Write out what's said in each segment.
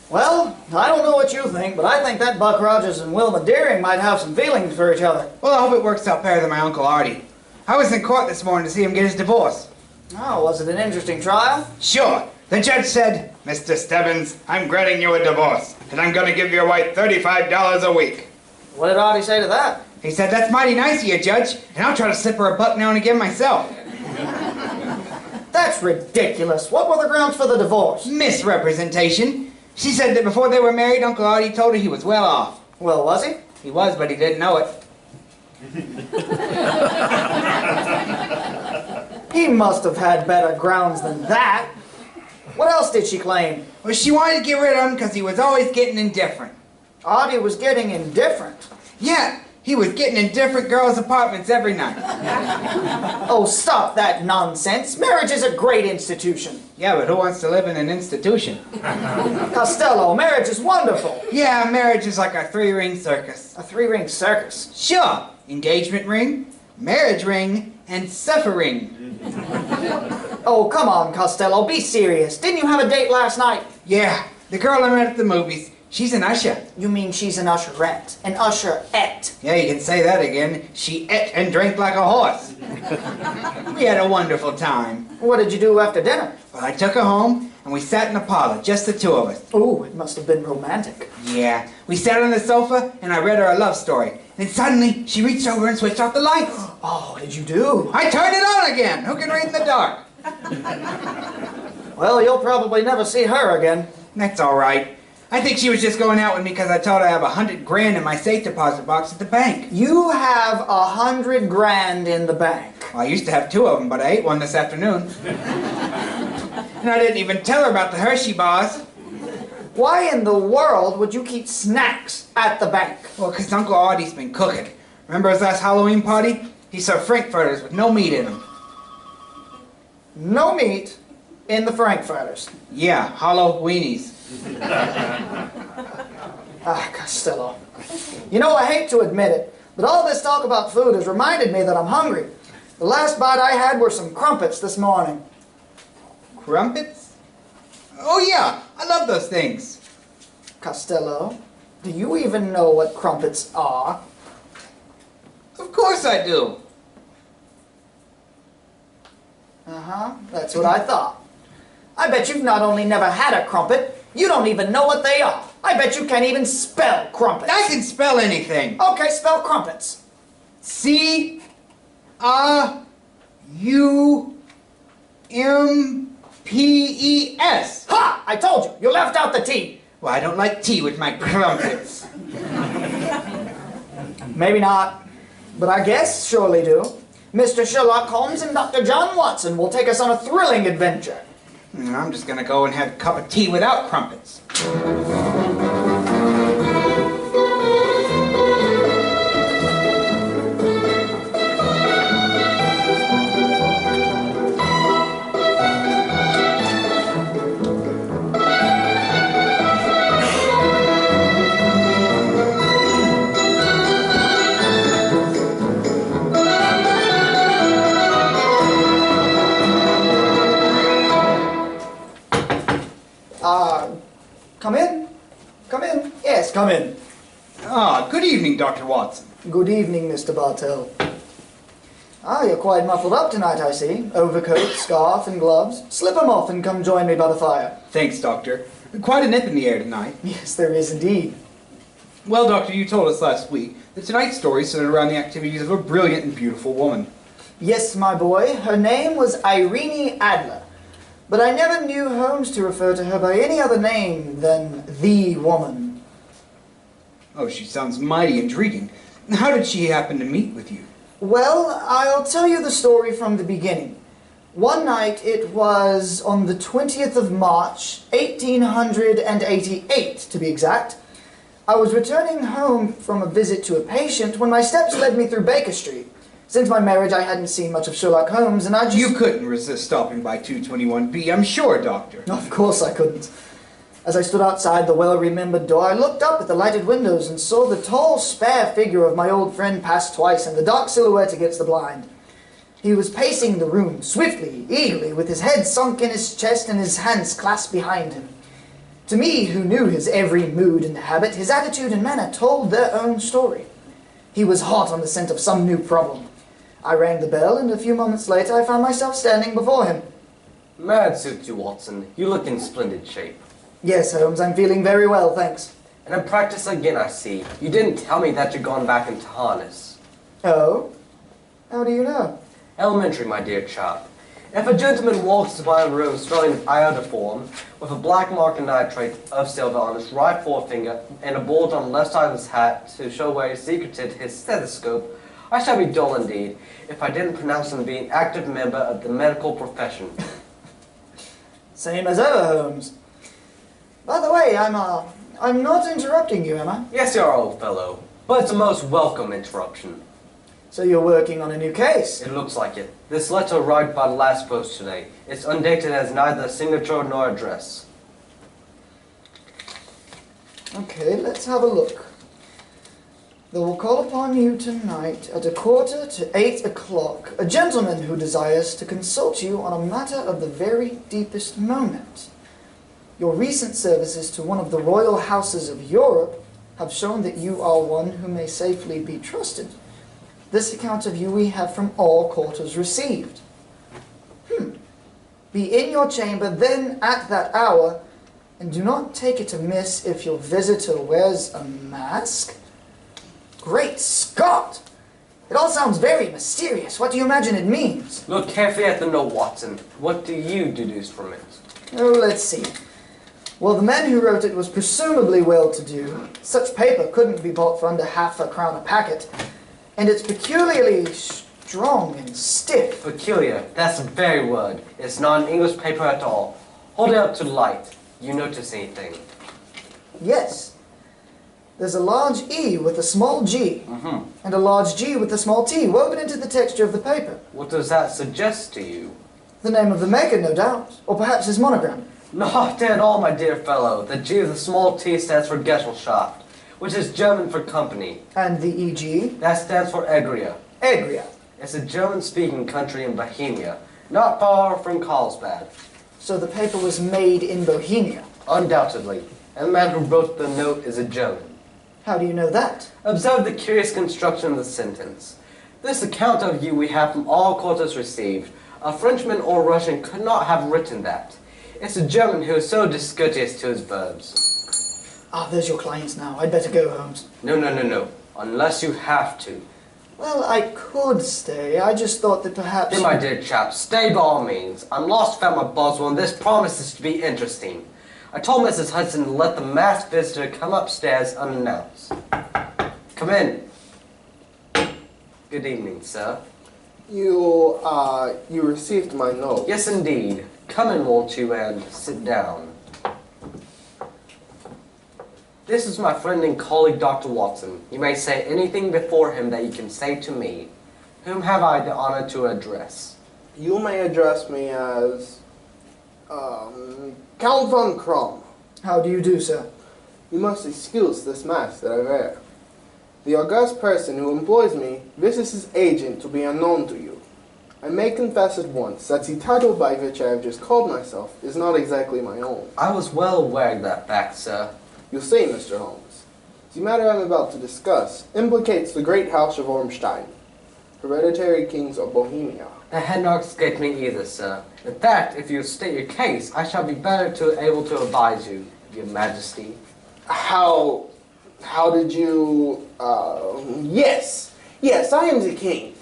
Well, I don't know what you think, but I think that Buck Rogers and Wilma Deering might have some feelings for each other. Well, I hope it works out better than my Uncle Artie. I was in court this morning to see him get his divorce. Oh, was it an interesting trial? Sure. The judge said, "Mr. Stebbins, I'm granting you a divorce, and I'm going to give your wife $35 a week." What did Artie say to that? He said, "That's mighty nice of you, Judge, and I'll try to slip her a buck now and again myself." That's ridiculous. What were the grounds for the divorce? Misrepresentation. She said that before they were married, Uncle Artie told her he was well off. Well, was he? He was, but he didn't know it. He must have had better grounds than that. What else did she claim? Well, she wanted to get rid of him because he was always getting indifferent. Artie was getting indifferent. Yeah, he was getting in different girls' apartments every night. Oh, stop that nonsense. Marriage is a great institution. Yeah, but who wants to live in an institution? Costello, marriage is wonderful. Yeah, marriage is like a three-ring circus. A three-ring circus? Sure. Engagement ring, marriage ring, and suffering. Oh, come on, Costello, be serious. Didn't you have a date last night? Yeah, the girl I met at the movies. She's an usher. You mean she's an usherette? An usherette? Yeah, you can say that again. She ate and drank like a horse. We had a wonderful time. What did you do after dinner? Well, I took her home, and we sat in the parlor, just the two of us. Oh, it must have been romantic. Yeah, we sat on the sofa, and I read her a love story. And suddenly, she reached over and switched off the lights. Oh, what did you do? I turned it on again. Who can read in the dark? Well, you'll probably never see her again. That's all right. I think she was just going out with me because I told her I have $100 grand in my safe deposit box at the bank. You have $100 grand in the bank. Well, I used to have 2 of them, but I ate one this afternoon. And I didn't even tell her about the Hershey bars. Why in the world would you keep snacks at the bank? Well, because Uncle Artie's been cooking. Remember his last Halloween party? He served frankfurters with no meat in them. No meat in the frankfurters. Yeah, hollow weenies. Ah, Costello. You know, I hate to admit it, but all this talk about food has reminded me that I'm hungry. The last bite I had were some crumpets this morning. Crumpets? Oh yeah, I love those things. Costello, do you even know what crumpets are? Of course I do. Uh-huh, that's what I thought. I bet you've not only never had a crumpet, you don't even know what they are. I bet you can't even spell crumpets. I can spell anything. Okay, spell crumpets. C-R-U-M-P-E-S. Ha! I told you, you left out the T. Well, I don't like tea with my crumpets. Maybe not, but our guests surely do. Mr. Sherlock Holmes and Dr. John Watson will take us on a thrilling adventure. I'm just going to go and have a cup of tea without crumpets. Come in. Come in. Yes, come in. Ah, good evening, Dr. Watson. Good evening, Mr. Bartell. Ah, you're quite muffled up tonight, I see. Overcoat, scarf, and gloves. Slip 'em off and come join me by the fire. Thanks, Doctor. Quite a nip in the air tonight. Yes, there is indeed. Well, Doctor, you told us last week that tonight's story centered around the activities of a brilliant and beautiful woman. Yes, my boy. Her name was Irene Adler. But I never knew Holmes to refer to her by any other name than the woman. Oh, she sounds mighty intriguing. How did she happen to meet with you? Well, I'll tell you the story from the beginning. One night, it was on the 20th of March, 1888 to be exact, I was returning home from a visit to a patient when my steps led me through Baker Street. Since my marriage, I hadn't seen much of Sherlock Holmes, and I just... You couldn't resist stopping by 221B, I'm sure, Doctor. Of course I couldn't. As I stood outside the well-remembered door, I looked up at the lighted windows and saw the tall, spare figure of my old friend pass twice and the dark silhouette against the blind. He was pacing the room, swiftly, eagerly, with his head sunk in his chest and his hands clasped behind him. To me, who knew his every mood and habit, his attitude and manner told their own story. He was hot on the scent of some new problem. I rang the bell, and a few moments later I found myself standing before him. Mad suits you, Watson. You look in splendid shape. Yes, Holmes, I'm feeling very well, thanks. And in practice again, I see. You didn't tell me that you'd gone back into harness. Oh? How do you know? Elementary, my dear chap. If a gentleman walks by a room smelling of iodoform, with a black mark of nitrate of silver on his right forefinger, and a bulge on the left side of his hat to show where he secreted his stethoscope, I shall be dull indeed if I didn't pronounce him to be an active member of the medical profession. Same as ever, Holmes. By the way, I'm not interrupting you, am I? Yes, you are, old fellow. But it's a most welcome interruption. So you're working on a new case? It looks like it. This letter arrived by the last post today. It's undated, has neither signature nor address. Okay, let's have a look. They will call upon you tonight at 7:45, a gentleman who desires to consult you on a matter of the very deepest moment. Your recent services to one of the royal houses of Europe have shown that you are one who may safely be trusted. This account of you we have from all quarters received. Be in your chamber then at that hour, and do not take it amiss if your visitor wears a mask. Great Scott! It all sounds very mysterious. What do you imagine it means? Look carefully at the note, Watson. What do you deduce from it? Oh, let's see. Well, the man who wrote it was presumably well-to-do. Such paper couldn't be bought for under half a crown a packet. And it's peculiarly strong and stiff. Peculiar. That's the very word. It's not an English paper at all. Hold it up to the light. You notice anything? Yes. There's a large E with a small G. And a large G with a small T woven into the texture of the paper. What does that suggest to you? The name of the maker, no doubt. Or perhaps his monogram. Not at all, my dear fellow. The G with the small T stands for Gesellschaft, which is German for company. And the EG? That stands for Egria. Egria. It's a German-speaking country in Bohemia, not far from Carlsbad. So the paper was made in Bohemia? Undoubtedly. And the man who wrote the note is a German. How do you know that? Observe the curious construction of the sentence. This account of you we have from all quarters received. A Frenchman or Russian could not have written that. It's a German who is so discourteous to his verbs. Ah, there's your clients now. I'd better go, Holmes. No. Unless you have to. Well, I could stay. I just thought that perhaps... Then, my dear chap, stay by all means. I'm lost without my Boswell, and this promises to be interesting. I told Mrs. Hudson to let the masked visitor come upstairs unannounced. Come in. Good evening, sir. You received my note. Yes, indeed. Come in, won't you, and sit down. This is my friend and colleague, Dr. Watson. You may say anything before him that you can say to me. Whom have I the honor to address? You may address me as, Count von Krom. How do you do, sir? You must excuse this mask that I wear. The august person who employs me wishes his agent to be unknown to you. I may confess at once that the title by which I have just called myself is not exactly my own. I was well aware of that fact, sir. You see, Mr. Holmes, the matter I'm about to discuss implicates the great house of Ormstein, hereditary kings of Bohemia. That had not escaped me either, sir. In fact, if you state your case, I shall be better able to advise you, Your Majesty. How did you, yes, I am the king.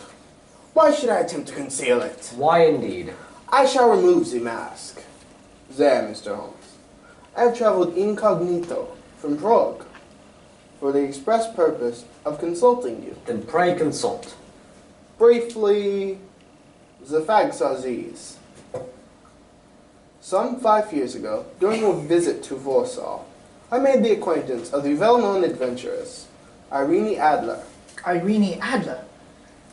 Why should I attempt to conceal it? Why indeed? I shall remove the mask. There, Mr. Holmes. I have traveled incognito from Prague for the express purpose of consulting you. Then pray consult. Briefly, the facts are these. Some 5 years ago, during a visit to Warsaw, I made the acquaintance of the well-known adventuress, Irene Adler. Irene Adler?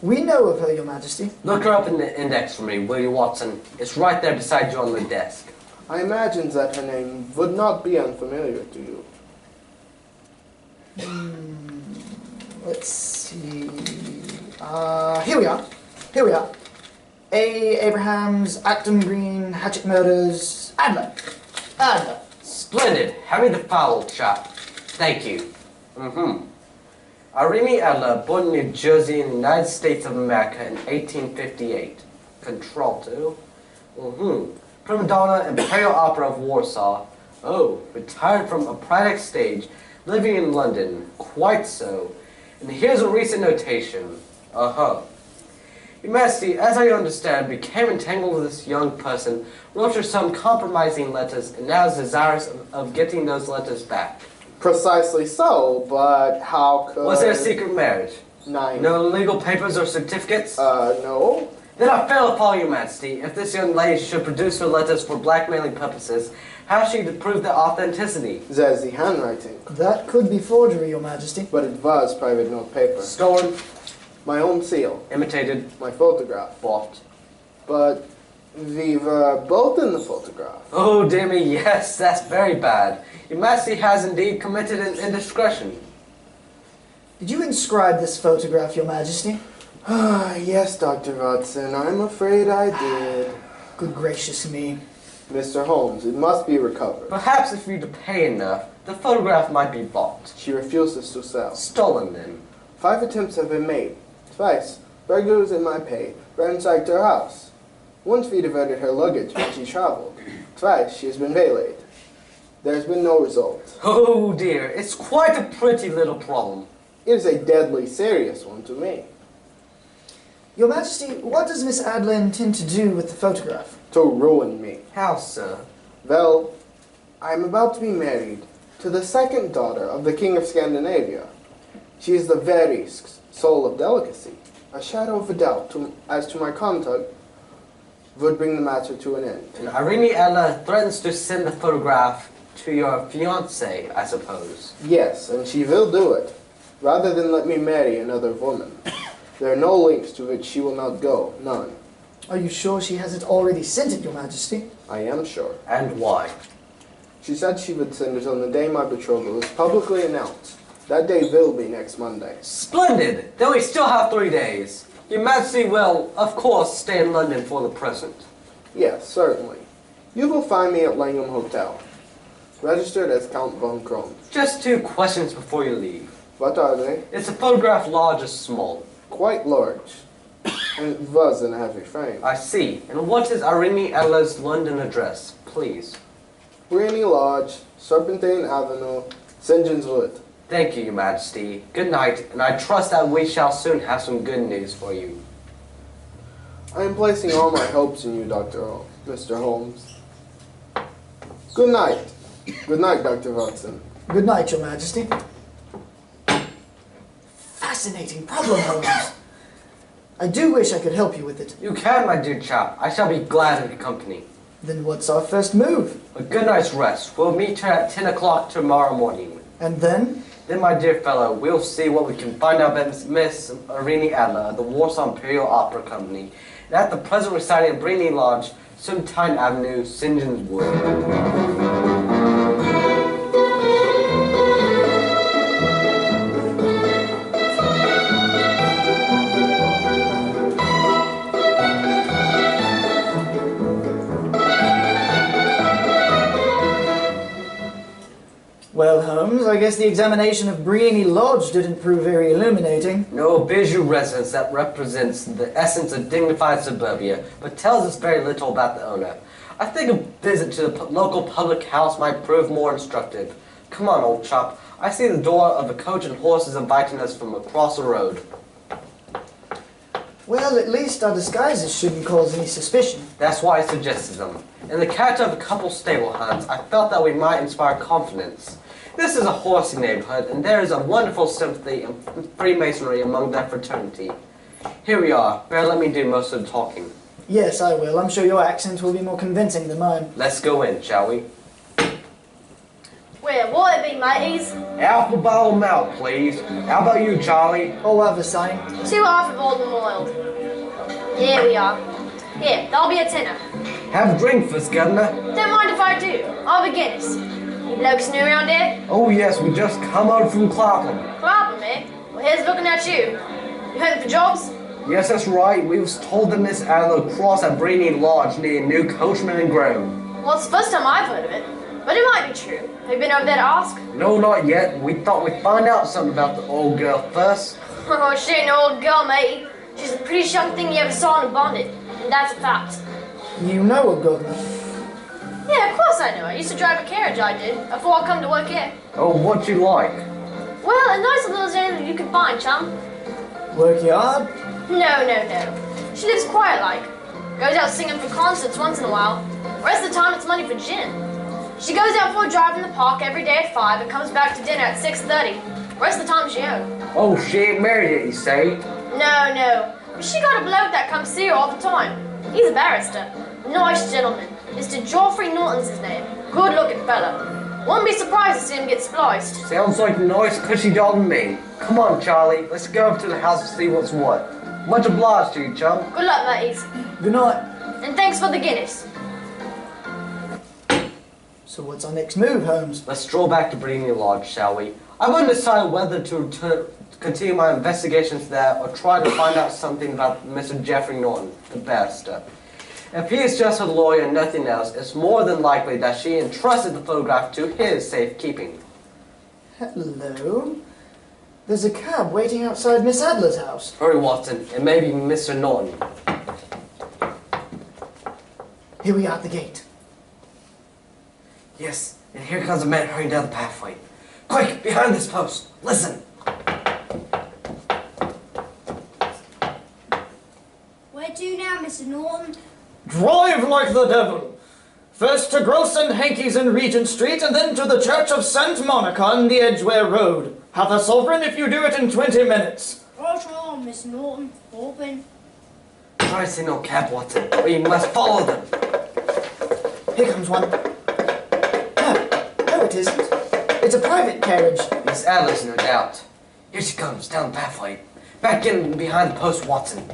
We know of her, Your Majesty. Look her up in the index for me, will you, Watson? It's right there beside you on the desk. I imagined that her name would not be unfamiliar to you. Let's see... Here we are. A. Abrahams, Acton Green, Hatchet Murders, Adler. Splendid. Hand me the file, old chap. Thank you. Irene Adler, born in New Jersey in the United States of America in 1858. Contralto. Prima donna, Imperial Opera of Warsaw. Oh, retired from operatic stage, living in London. Quite so. And here's a recent notation. Your Majesty, as I understand, became entangled with this young person, wrote her some compromising letters, and now is desirous of getting those letters back. Precisely so, but how could... Was there a secret marriage? Nine. No legal papers or certificates? No. Then I fail to follow, Your Majesty. If this young lady should produce her letters for blackmailing purposes, how is she to prove their authenticity? There's the handwriting. That could be forgery, Your Majesty. But it was private note paper. Stolen? My own seal. Imitated? My photograph. Bought? But we were both in the photograph. Oh, dear me, yes, that's very bad. Your Majesty has indeed committed an indiscretion. Did you inscribe this photograph, Your Majesty? Yes, Dr. Watson, I'm afraid I did. Good gracious me. Mr. Holmes, it must be recovered. Perhaps if you'd pay enough, the photograph might be bought. She refuses to sell. Stolen, then. 5 attempts have been made. Twice, burglars in my pay ransacked her house. Once we diverted her luggage when she traveled. Twice, she has been waylaid. There has been no result. Oh dear, it's quite a pretty little problem. It is a deadly serious one to me. Your Majesty, what does Miss Adler intend to do with the photograph? To ruin me. How, sir? Well, I am about to be married to the second daughter of the King of Scandinavia. She is the very soul of delicacy. A shadow of a doubt as to my conduct would bring the matter to an end. And Irene Adler threatens to send the photograph to your fiancé, I suppose. Yes, and she will do it, rather than let me marry another woman. There are no links to which she will not go, none. Are you sure she hasn't already sent it, Your Majesty? I am sure. And why? She said she would send it on the day my betrothal is publicly announced. That day will be next Monday. Splendid! Then we still have 3 days. Your Majesty will, of course, stay in London for the present. Yes, certainly. You will find me at Langham Hotel, registered as Count von Kron. Just 2 questions before you leave. What are they? Is the photograph large or small? Quite large, and it was in a heavy frame. I see. And what is Irene Adler's London address, please? Briony Lodge, Serpentine Avenue, St. John's Wood. Thank you, Your Majesty. Good night, and I trust that we shall soon have some good news for you. I am placing all my hopes in you, Mr. Holmes. Good night. Good night, Dr. Watson. Good night, Your Majesty. Fascinating problem, Holmes. I do wish I could help you with it. You can, my dear chap. I shall be glad of your company. Then what's our first move? A good night's rest. We'll meet here at 10 o'clock tomorrow morning. And then? Then, my dear fellow, we'll see what we can find out about Miss Irene Adler of the Warsaw Imperial Opera Company, and at the present residing at Briony Lodge, Serpentine Avenue, St. John's Wood. Well, Holmes, I guess the examination of Briony Lodge didn't prove very illuminating. No bijou residence that represents the essence of dignified suburbia, but tells us very little about the owner. I think a visit to the local public house might prove more instructive. Come on, old chap. I see the door of a coach and horses inviting us from across the road. Well, at least our disguises shouldn't cause any suspicion. That's why I suggested them. In the character of a couple stable hands, I felt that we might inspire confidence. This is a horsey neighborhood, and there is a wonderful sympathy and Freemasonry among that fraternity. Here we are. Better let me do most of the talking. Yes, I will. I'm sure your accent will be more convincing than mine. Let's go in, shall we? Where will it be, mateys? Alpha bottle malt, please. How about you, Charlie? Oh, have a sign. 2 half boiled and boiled. Here we are. Here, that'll be a tenner. Have a drink first, Governor. Don't mind if I do. I'll be Guinness. You blokes new around here? Oh yes, we just come out from Clapham. Clapham, eh? Well, here's looking at you. You hunting for jobs? Yes, that's right. We was told that Miss Adler crossed at Briony Lodge near New Coachman and Groom. Well, it's the first time I've heard of it. But it might be true. Have you been over there to ask? No, not yet. We thought we'd find out something about the old girl first. Oh, she ain't no old girl, matey. She's the prettiest young thing you ever saw in a bonnet. And that's a fact. You know her, Governor. Yeah, of course I know. I used to drive a carriage, I did, before I come to work here. Oh, what'd you like? Well, as nice a little as anything you could find, chum. Work you hard? No. She lives quiet like. Goes out singing for concerts once in a while. The rest of the time it's money for gin. She goes out for a drive in the park every day at 5 and comes back to dinner at 6:30. The rest of the time she home. Oh, she ain't married yet, you say? No. But she got a bloke that comes see her all the time. He's a barrister. Nice gentleman. Mr. Geoffrey Norton's his name. Good looking fella. Won't be surprised to see him get spliced. Sounds like a nice cushy doll to me. Come on, Charlie. Let's go up to the house and see what's what. Much obliged to you, chum. Good luck, mateys. Good night. And thanks for the Guinness. So what's our next move, Holmes? Let's stroll back to Breeding Lodge, shall we? I won't decide whether to continue my investigations there or try to find out something about Mr. Geoffrey Norton, the barrister. If he is just a lawyer and nothing else, it's more than likely that she entrusted the photograph to his safekeeping. Hello? There's a cab waiting outside Miss Adler's house. Hurry, Watson, and maybe Mr. Norton. Here we are at the gate. Yes, and here comes a man hurrying down the pathway. Quick, behind this post. Listen. Where to now, Mr. Norton? Drive like the devil. First to Gross and Hankey's in Regent Street, and then to the Church of St. Monica on the Edgware Road. Half a sovereign if you do it in 20 minutes. Right on, Mr. Norton. Open. Try to see no cab, Watson, or you must follow them. Here comes one. No, it isn't. It's a private carriage. Miss Adler's, no doubt. Here she comes, down the pathway. Back in behind the post, Watson.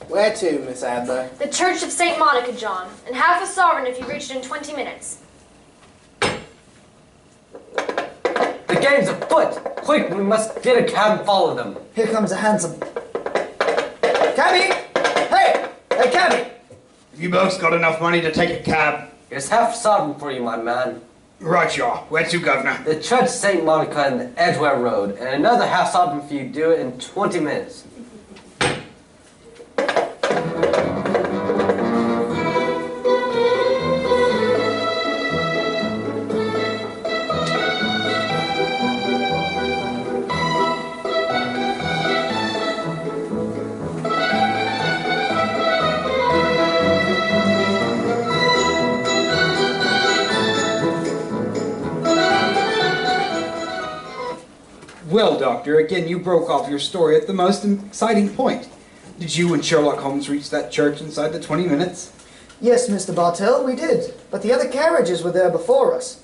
Where to, Miss Adler? The Church of St. Monica, John. And half a sovereign if you reached it in 20 minutes. The game's afoot! Quick, we must get a cab and follow them. Here comes a hansom. Cabby! Hey, cabby! Have you both got enough money to take a cab? Here's half a sovereign for you, my man. Right, you are. Where to, Governor? The Church of St. Monica in the Edgware Road, and another half sovereign if you do it in 20 minutes. Well, Doctor, again you broke off your story at the most exciting point. Did you and Sherlock Holmes reach that church inside the 20 minutes? Yes, Mr. Bartell, we did. But the other carriages were there before us.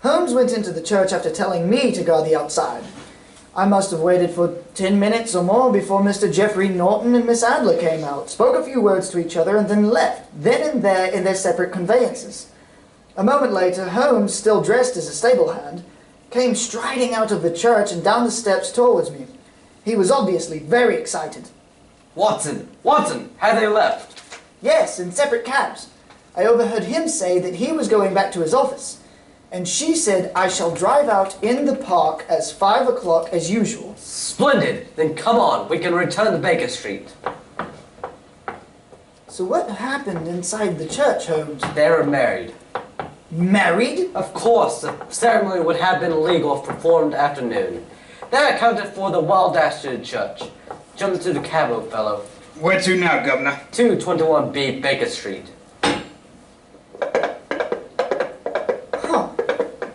Holmes went into the church after telling me to guard the outside. I must have waited for 10 minutes or more before Mr. Geoffrey Norton and Miss Adler came out, spoke a few words to each other, and then left, then and there in their separate conveyances. A moment later, Holmes, still dressed as a stable hand, came striding out of the church and down the steps towards me. He was obviously very excited. Watson! Have they left? Yes, in separate cabs. I overheard him say that he was going back to his office, and she said I shall drive out in the park as 5 o'clock as usual. Splendid! Then come on, we can return to Baker Street. So what happened inside the church, Holmes? They were married. Married? Of course, the ceremony would have been illegal if performed after noon. That accounted for the wild dash to the church. Jump into the cab, old fellow. Where to now, Governor? 221B Baker Street. Huh.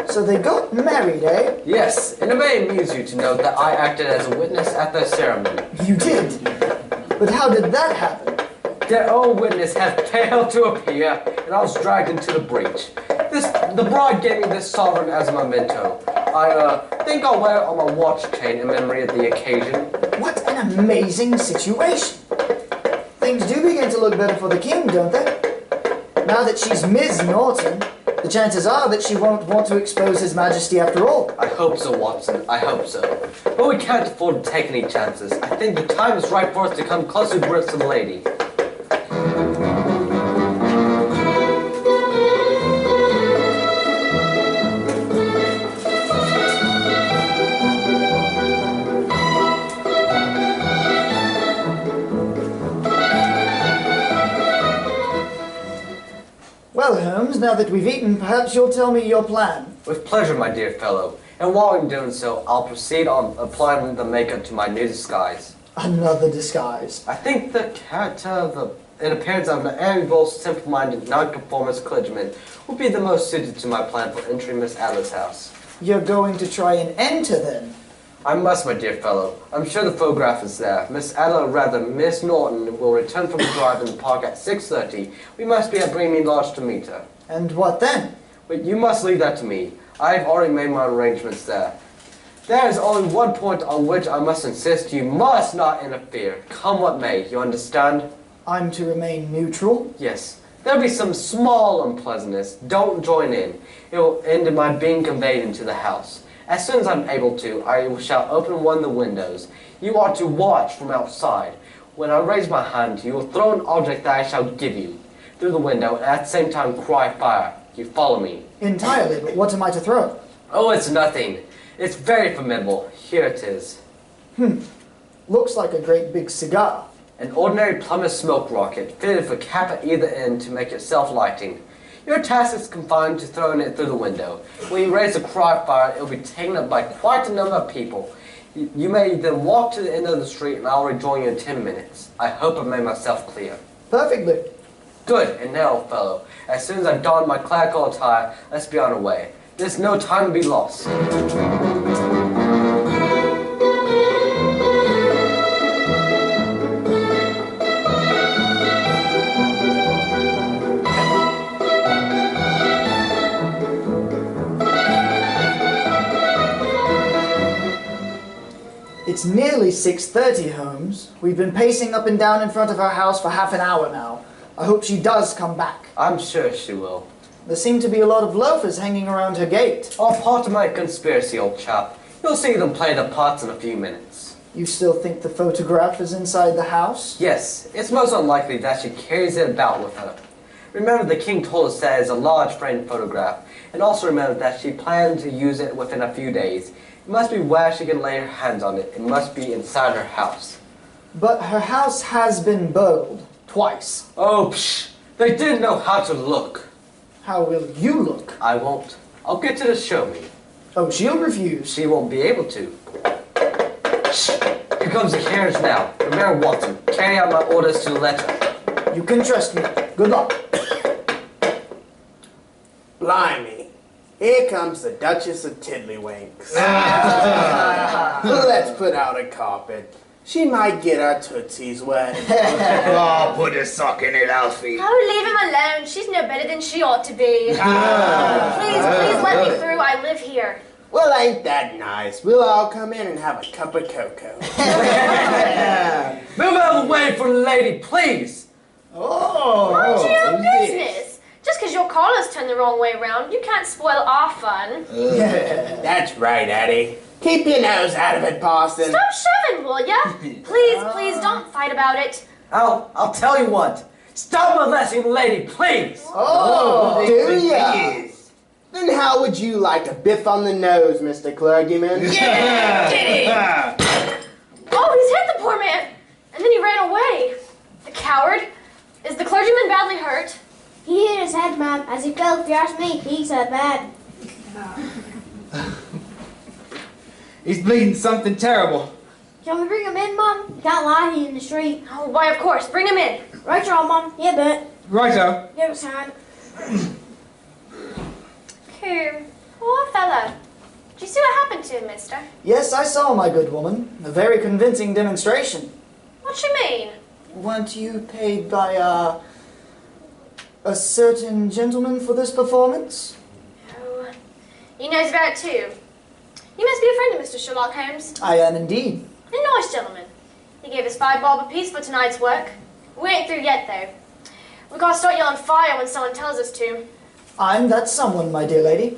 So they got married, eh? Yes, and it may amuse you to note that I acted as a witness at the ceremony. You did? But how did that happen? Their own witness had failed to appear, and I was dragged into the breach. The bride gave me this sovereign as a memento. I think I'll wear it on my watch chain in memory of the occasion. What an amazing situation. Things do begin to look better for the king, don't they? Now that she's Ms. Norton, the chances are that she won't want to expose His Majesty after all. I hope so, Watson. I hope so. But we can't afford to take any chances. I think the time is right for us to come close to grips with the lady. And now that we've eaten, perhaps you'll tell me your plan. With pleasure, my dear fellow. And while I'm doing so, I'll proceed on applying the makeup to my new disguise. Another disguise. I think the character and appearance of an amiable, simple-minded, nonconformist clergyman would be the most suited to my plan for entering Miss Adler's house. You're going to try and enter, then? I must, my dear fellow. I'm sure the photograph is there. Miss Adler, or rather Miss Norton, will return from a drive in the park at 6:30. We must be at Bremen Lodge to meet her. And what then? But you must leave that to me. I've already made my arrangements there. There is only one point on which I must insist. You must not interfere, come what may. You understand? I'm to remain neutral? Yes. There'll be some small unpleasantness. Don't join in. It will end in my being conveyed into the house. As soon as I'm able to, I shall open one of the windows. You are to watch from outside. When I raise my hand, you will throw an object that I shall give you through the window, and at the same time cry fire. You follow me? Entirely, but what am I to throw? Oh, it's nothing. It's very formidable. Here it is. Looks like a great big cigar. An ordinary plumber's smoke rocket, fitted with a cap at either end to make it self-lighting. Your task is confined to throwing it through the window. When you raise a cry of fire, it will be taken up by quite a number of people. You may then walk to the end of the street and I'll rejoin you in 10 minutes. I hope I made myself clear. Perfectly. Good, and now, fellow, as soon as I've donned my clerical attire, let's be on our way. There's no time to be lost. It's nearly 6:30, Holmes. We've been pacing up and down in front of her house for half an hour now. I hope she does come back. I'm sure she will. There seem to be a lot of loafers hanging around her gate. All part of my conspiracy, old chap. You'll see them play the parts in a few minutes. You still think the photograph is inside the house? Yes, it's most unlikely that she carries it about with her. Remember, the king told us that it's a large framed photograph, and also remember that she planned to use it within a few days. It must be where she can lay her hands on it. It must be inside her house. But her house has been burgled. Twice. Oh, psh! They didn't know how to look. How will you look? I won't. I'll get to the show me. Oh, she'll refuse. She won't be able to. Shh! Here comes the carriage now. Remember, Watson, carry out my orders to the letter. You can trust me. Good luck. Blimey. Here comes the Duchess of Tiddlywinks. Let's put out a carpet. She might get her tootsies wet. Oh, put a sock in it, Alfie. Oh, leave him alone. She's no better than she ought to be. Please let me through. I live here. Well, ain't that nice? We'll all come in and have a cup of cocoa. Move out of the way for the lady, please! Mind your own business. Just because your collar's turned the wrong way around, you can't spoil our fun. That's right, Eddie. Keep your nose out of it, Parson. Stop shoving, will ya? Please, don't fight about it. I'll tell you what. Stop molesting the lady, please! Oh, do ya? Then how would you like a biff on the nose, Mr. Clergyman? Oh, he's hit the poor man. And then he ran away. The coward. Is the clergyman badly hurt? He hit his head, ma'am. As he fell, if you ask me, he's bad. He's bleeding something terrible. Shall we bring him in, Mum? He can't lie here in the street. Oh, why, of course. Bring him in. Right, y'all, Mum. Yeah, but Righto. give us time. Poor fella. Did you see what happened to him, mister? Yes, I saw, my good woman. A very convincing demonstration. What you mean? Weren't you paid by, a certain gentleman for this performance? Oh, he knows about it too. You must be a friend of Mr. Sherlock Holmes. I am indeed. A nice gentleman. He gave us 5 bob apiece for tonight's work. We ain't through yet, though. We gotta start yelling fire when someone tells us to. I'm that someone, my dear lady.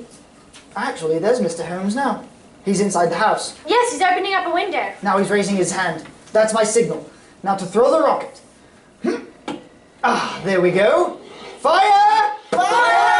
Actually, there's Mr. Holmes now. He's inside the house. Yes, he's opening up a window. Now he's raising his hand. That's my signal. Now to throw the rocket. There we go. Fire! Fire!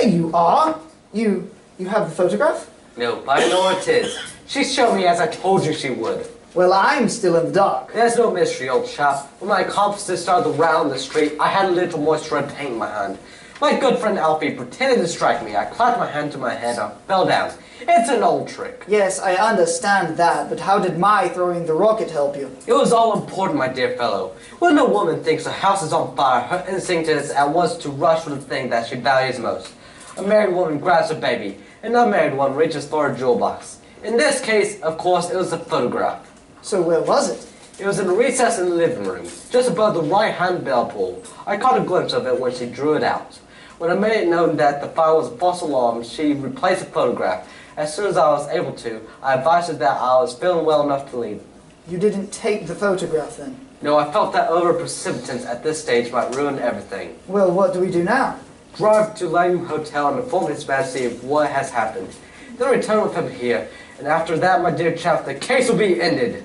you are? You have the photograph? No, but I know what it is. She showed me as I told you she would. Well, I'm still in the dark. There's no mystery, old chap. When my accomplices started to round the street, I had a little moisture red paint in my hand. My good friend Alfie pretended to strike me. I clapped my hand to my head and I fell down. It's an old trick. Yes, I understand that, but how did my throwing the rocket help you? It was all important, my dear fellow. When a woman thinks her house is on fire, her instinct is at once to rush for the thing that she values most. A married woman grabs her baby. An unmarried one reaches for a jewel box. In this case, of course, it was a photograph. So where was it? It was in a recess in the living room, just above the right-hand bell pull. I caught a glimpse of it when she drew it out. When I made it known that the fire was a false alarm, she replaced the photograph. As soon as I was able to, I advised her that I was feeling well enough to leave. You didn't take the photograph then? No, I felt that over-precipitance at this stage might ruin everything. Well, what do we do now? Drive to Langham Hotel and inform His Majesty of what has happened. Then return with him here, and after that, my dear chap, the case will be ended.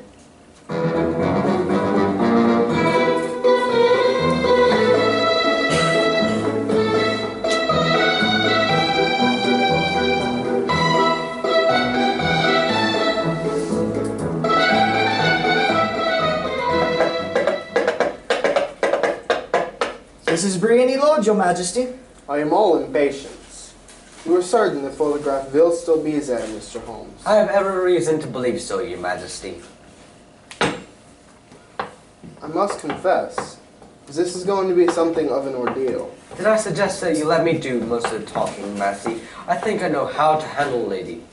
This is Briony Lord, Your Majesty. I am all impatience. You are certain the photograph will still be there, Mr. Holmes? I have every reason to believe so, Your Majesty. I must confess, this is going to be something of an ordeal. Did I suggest that you let me do most of the talking, Your Majesty? I think I know how to handle a lady.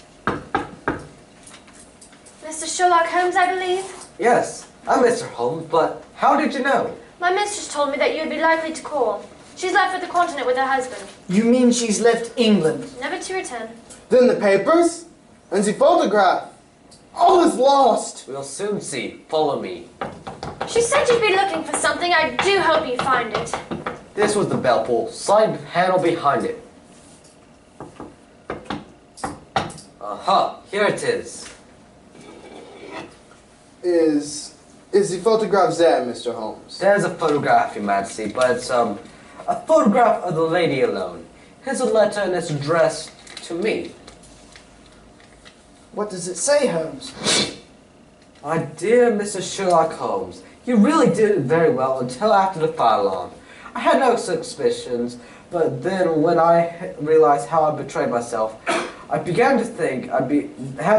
Mr. Sherlock Holmes, I believe? Yes, I'm Mr. Holmes, but how did you know? My mistress told me that you'd be likely to call. She's left for the continent with her husband, You mean she's left England? never to return. Then the papers? And the photograph? All is lost! We'll soon see. Follow me. She said you'd be looking for something. I do hope you find it. This was the bell pull. Slide handle behind it. Aha, here it is. Is the photograph there, Mr. Holmes? There's a photograph, Your Majesty, but it's a photograph of the lady alone. Here's a letter and it's addressed to me. What does it say, Holmes? My dear Mr. Sherlock Holmes, you really did it very well until after the fire alarm. I had no suspicions, but then when I realized how I betrayed myself, I began to think had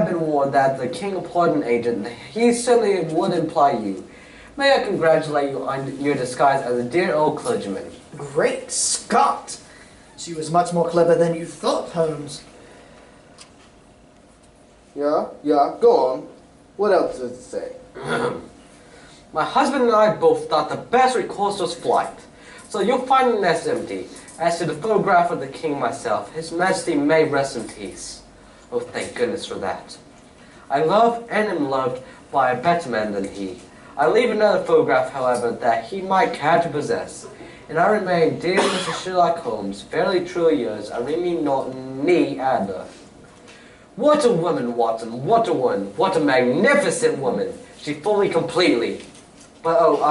been warned that the king employed an agent. He certainly would imply you. May I congratulate you on your disguise as a dear old clergyman. Great Scott! She was much more clever than you thought, Holmes. Yeah, go on. What else does it say? My husband and I both thought the best recourse was flight. So you'll find the nest empty. As to the photograph of the king myself, His Majesty may rest in peace. Oh, thank goodness for that. I love and am loved by a better man than he. I leave another photograph, however, that he might care to possess. And I remain, dear Mr. Sherlock Holmes, fairly truly yours, Irene Norton, nee Adler. What a woman, Watson, what a woman, what a magnificent woman. She fully, completely. But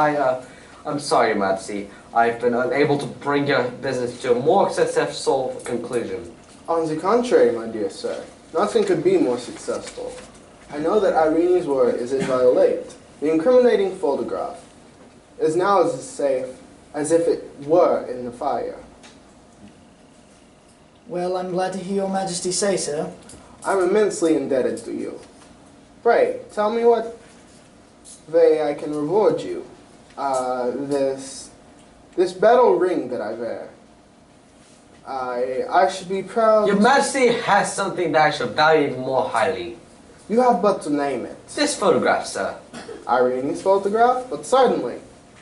I'm sorry, Your Majesty. I've been unable to bring your business to a more successful conclusion. On the contrary, my dear sir, nothing could be more successful. I know that Irene's word is inviolate. The incriminating photograph is now as safe as if it were in the fire. Well, I'm glad to hear Your Majesty say so. I'm immensely indebted to you. Pray, tell me what way I can reward you. This battle ring that I wear. I should be proud. Your Majesty has something that I shall value even more highly. You have but to name it. This photograph, sir. Irene's photograph? But certainly.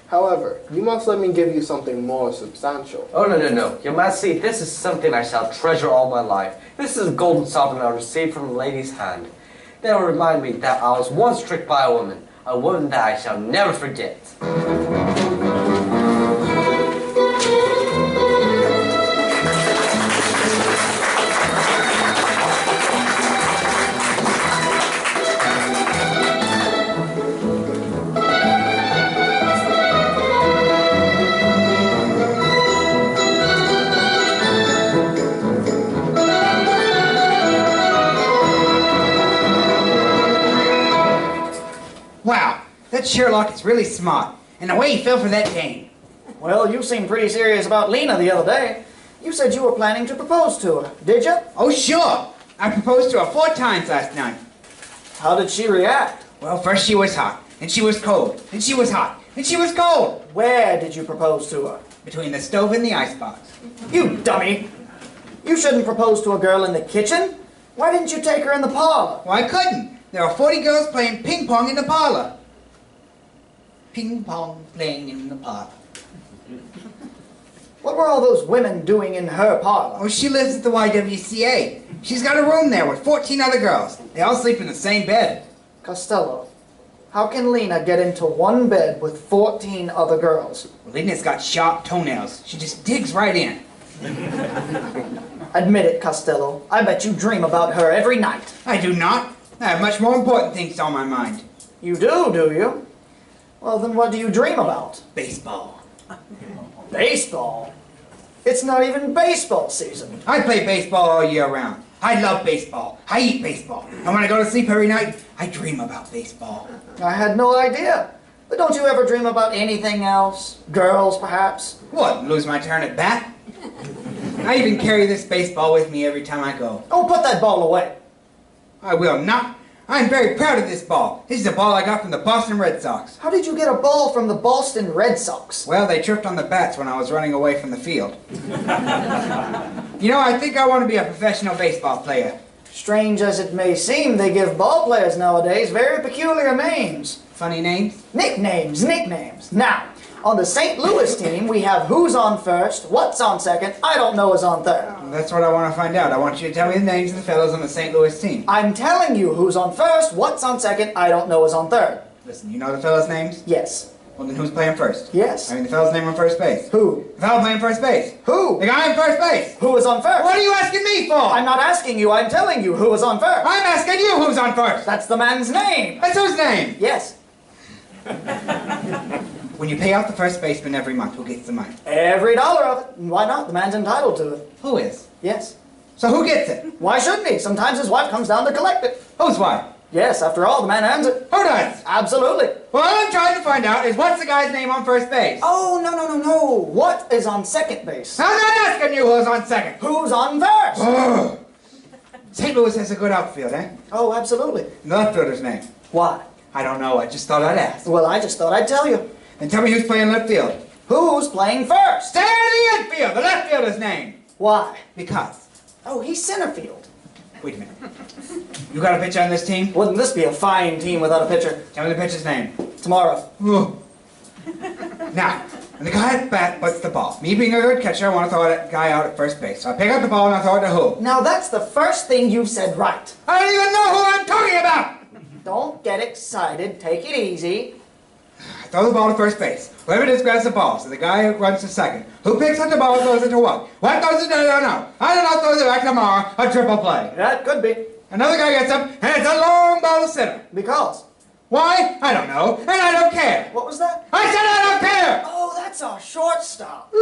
However, you must let me give you something more substantial. Oh, no. Your Majesty, this is something I shall treasure all my life. This is a golden sovereign I received from a lady's hand. They will remind me that I was once tricked by a woman that I shall never forget. That Sherlock is really smart. And the way he fell for that dame. Well, you seemed pretty serious about Lena the other day. You said you were planning to propose to her, did you? Oh, sure. I proposed to her 4 times last night. How did she react? Well, first she was hot, and she was cold, and she was hot, and she was cold. Where did you propose to her? Between the stove and the icebox. You dummy! You shouldn't propose to a girl in the kitchen. Why didn't you take her in the parlor? Well, I couldn't. There are 40 girls playing ping pong in the parlor. Ping pong playing in the parlor. What were all those women doing in her parlor? Oh, she lives at the YWCA. She's got a room there with 14 other girls. They all sleep in the same bed. Costello, how can Lena get into one bed with 14 other girls? Well, Lena's got sharp toenails. She just digs right in. Admit it, Costello. I bet you dream about her every night. I do not. I have much more important things on my mind. You do you? Well, then what do you dream about? Baseball. Baseball? It's not even baseball season. I play baseball all year round. I love baseball. I eat baseball. And when I go to sleep every night, I dream about baseball. I had no idea. But don't you ever dream about anything else? Girls, perhaps? What, lose my turn at bat? I even carry this baseball with me every time I go. Oh, put that ball away. I will not. I'm very proud of this ball. This is a ball I got from the Boston Red Sox. How did you get a ball from the Boston Red Sox? Well, they tripped on the bats when I was running away from the field. You know, I think I want to be a professional baseball player. Strange as it may seem, they give ball players nowadays very peculiar names. Funny names? Nicknames. Now, on the St. Louis team, we have who's on first, what's on second, I don't know is on third. Well, that's what I want to find out. I want you to tell me the names of the fellows on the St. Louis team. I'm telling you who's on first, what's on second, I don't know is on third. Listen, you know the fellows' names? Yes. Well, then who's playing first? Yes. I mean, the fellow's name on first base. Who? The fellow playing first base. Who? The guy on first base. Who is on first? What are you asking me for? I'm not asking you, I'm telling you who is on first. I'm asking you who's on first. That's the man's name. That's whose name? Yes. When you pay out the first baseman every month, who gets the money? Every dollar of it. Why not? The man's entitled to it. Who is? Yes. So who gets it? Why shouldn't he? Sometimes his wife comes down to collect it. Whose wife? Yes, after all, the man earns it. Who does? Absolutely. Well, all I'm trying to find out is what's the guy's name on first base? Oh, no. What is on second base? I'm not asking you who's on second. Who's on first? Oh. St. Louis has a good outfield, eh? Oh, absolutely. And the left fielder's name? Why? I don't know. I just thought I'd ask. Well, I just thought I'd tell you. And tell me who's playing left field. Who's playing first? Stay in the infield. The left fielder's name. Why? Because. Oh, he's center field. Wait a minute. You got a pitcher on this team? Wouldn't this be a fine team without a pitcher? Tell me the pitcher's name. Tomorrow. Oh. Now, when the guy at bat puts the ball, me being a good catcher, I want to throw that guy out at first base. So I pick up the ball and I throw it to who? Now that's the first thing you've said right. I don't even know who I'm talking about! Don't get excited. Take it easy. I throw the ball to first base. Whoever it is grabs the ball, so the guy runs to second. Who picks up the ball and throws it to what? What throws it to? I don't know. I don't know, throws it back tomorrow. A triple play. That could be. Another guy gets up, and it's a long ball to center. Because. Why? I don't know, and I don't care. What was that? I said I don't care! Oh, that's our shortstop.